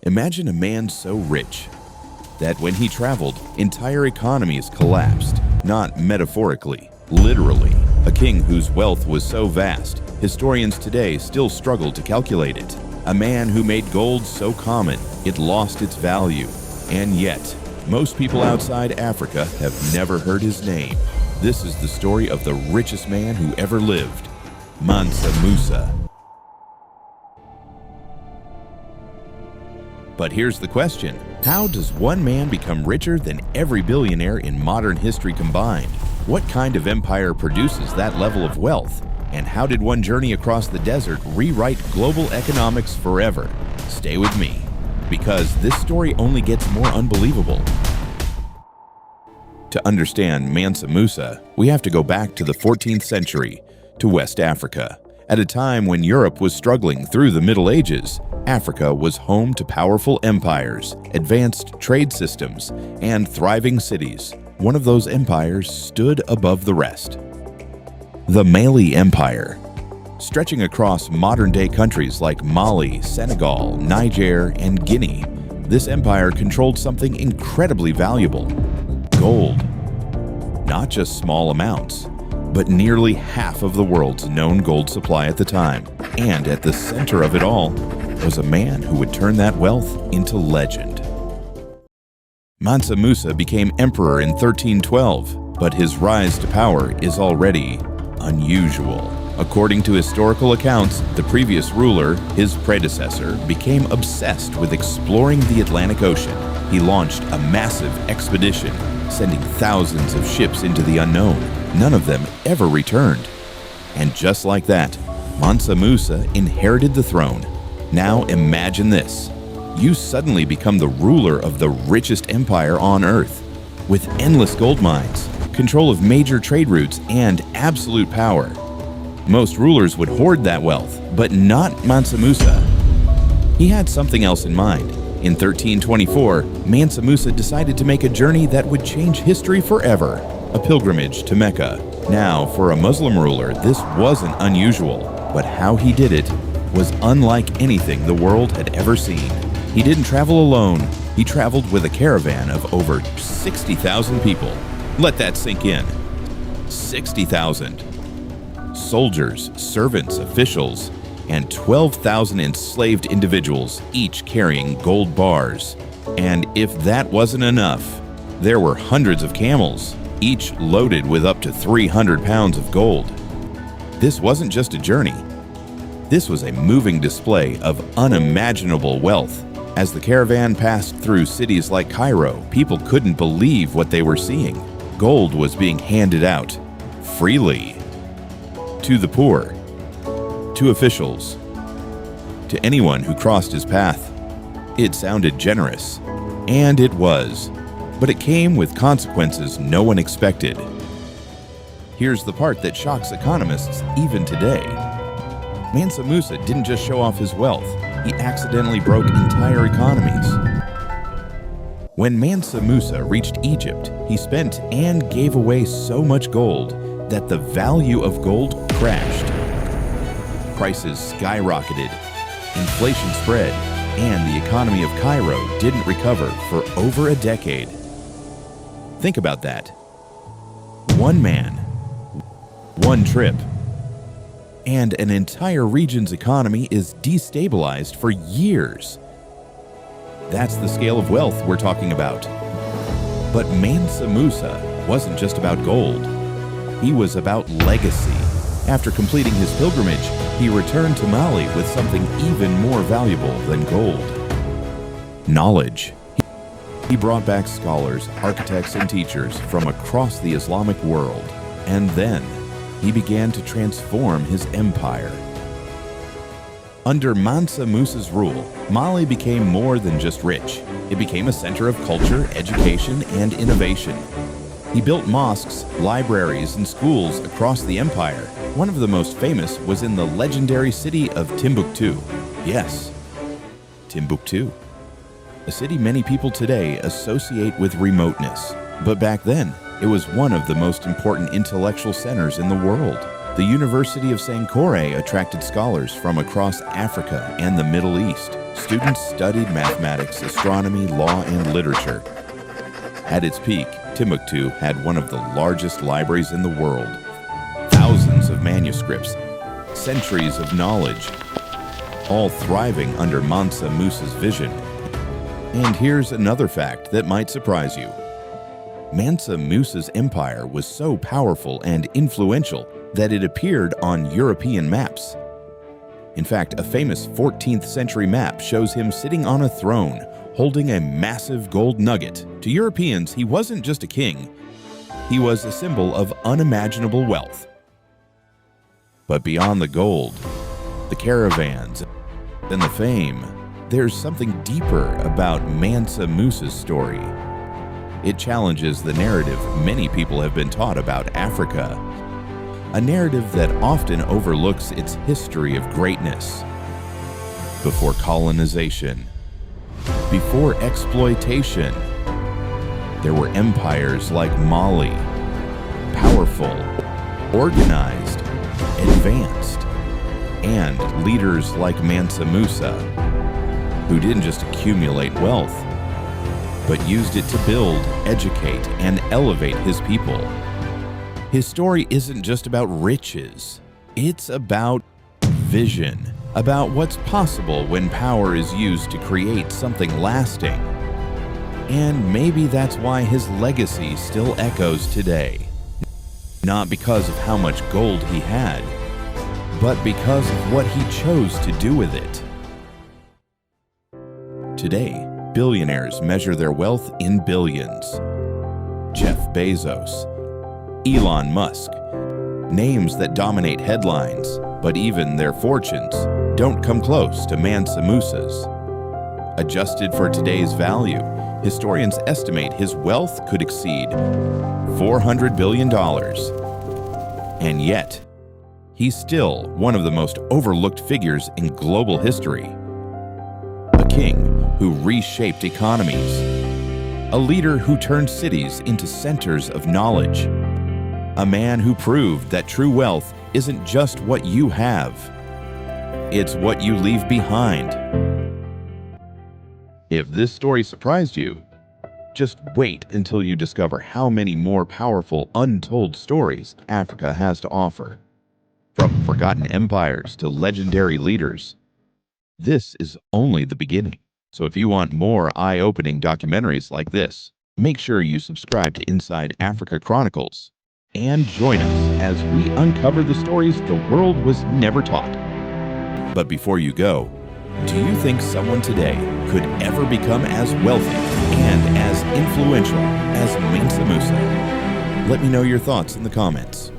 Imagine a man so rich that when he traveled, entire economies collapsed, not metaphorically, literally. A king whose wealth was so vast, historians today still struggle to calculate it. A man who made gold so common, it lost its value. And yet, most people outside Africa have never heard his name. This is the story of the richest man who ever lived, Mansa Musa. But here's the question: how does one man become richer than every billionaire in modern history combined? What kind of empire produces that level of wealth? And how did one journey across the desert rewrite global economics forever? Stay with me, because this story only gets more unbelievable. To understand Mansa Musa, we have to go back to the 14th century, to West Africa. At a time when Europe was struggling through the Middle Ages, Africa was home to powerful empires, advanced trade systems, and thriving cities. One of those empires stood above the rest: the Mali Empire. Stretching across modern-day countries like Mali, Senegal, Niger, and Guinea, this empire controlled something incredibly valuable: gold. Not just small amounts, but nearly half of the world's known gold supply at the time. And at the center of it all was a man who would turn that wealth into legend. Mansa Musa became emperor in 1312, but his rise to power is already unusual. According to historical accounts, the previous ruler, his predecessor, became obsessed with exploring the Atlantic Ocean. He launched a massive expedition, sending thousands of ships into the unknown. None of them ever returned. And just like that, Mansa Musa inherited the throne. Now imagine this: you suddenly become the ruler of the richest empire on Earth, with endless gold mines, control of major trade routes, and absolute power. Most rulers would hoard that wealth, but not Mansa Musa. He had something else in mind. In 1324, Mansa Musa decided to make a journey that would change history forever: a pilgrimage to Mecca. Now, for a Muslim ruler, this wasn't unusual, but how he did it was unlike anything the world had ever seen. He didn't travel alone. He traveled with a caravan of over 60,000 people. Let that sink in. 60,000. Soldiers, servants, officials, and 12,000 enslaved individuals, each carrying gold bars. And if that wasn't enough, there were hundreds of camels, each loaded with up to 300 pounds of gold. This wasn't just a journey. This was a moving display of unimaginable wealth. As the caravan passed through cities like Cairo, people couldn't believe what they were seeing. Gold was being handed out freely to the poor, to officials, to anyone who crossed his path. It sounded generous, and it was, but it came with consequences no one expected. Here's the part that shocks economists even today. Mansa Musa didn't just show off his wealth, he accidentally broke entire economies. When Mansa Musa reached Egypt, he spent and gave away so much gold that the value of gold crashed. Prices skyrocketed, inflation spread, and the economy of Cairo didn't recover for over a decade. Think about that. One man, one trip, and an entire region's economy is destabilized for years. That's the scale of wealth we're talking about. But Mansa Musa wasn't just about gold. He was about legacy. After completing his pilgrimage, he returned to Mali with something even more valuable than gold: knowledge. He brought back scholars, architects, and teachers from across the Islamic world. And then he began to transform his empire. Under Mansa Musa's rule, Mali became more than just rich. It became a center of culture, education, and innovation. He built mosques, libraries, and schools across the empire. One of the most famous was in the legendary city of Timbuktu. Yes, Timbuktu. A city many people today associate with remoteness. But back then, it was one of the most important intellectual centers in the world. The University of Sankore attracted scholars from across Africa and the Middle East. students studied mathematics, astronomy, law, and literature. At its peak, Timbuktu had one of the largest libraries in the world. Thousands of manuscripts, centuries of knowledge, all thriving under Mansa Musa's vision. And here's another fact that might surprise you. Mansa Musa's empire was so powerful and influential that it appeared on European maps. In fact, a famous 14th century map shows him sitting on a throne, holding a massive gold nugget. To Europeans, he wasn't just a king, he was a symbol of unimaginable wealth. But beyond the gold, the caravans, and the fame, there's something deeper about Mansa Musa's story. It challenges the narrative many people have been taught about Africa, a narrative that often overlooks its history of greatness. Before colonization, before exploitation, there were empires like Mali, powerful, organized, advanced, and leaders like Mansa Musa, who didn't just accumulate wealth, but used it to build, educate, and elevate his people. His story isn't just about riches, it's about vision, about what's possible when power is used to create something lasting. And maybe that's why his legacy still echoes today. Not because of how much gold he had, but because of what he chose to do with it. Today, billionaires measure their wealth in billions. Jeff Bezos, Elon Musk, names that dominate headlines, but even their fortunes don't come close to Mansa Musa's. Adjusted for today's value, historians estimate his wealth could exceed $400 billion. And yet, he's still one of the most overlooked figures in global history. A king who reshaped economies, a leader who turned cities into centers of knowledge, a man who proved that true wealth isn't just what you have, it's what you leave behind. If this story surprised you, just wait until you discover how many more powerful, untold stories Africa has to offer. From forgotten empires to legendary leaders, this is only the beginning. So if you want more eye-opening documentaries like this, make sure you subscribe to Inside Africa Chronicles and join us as we uncover the stories the world was never taught. But before you go, do you think someone today could ever become as wealthy and as influential as Mansa Musa? Let me know your thoughts in the comments.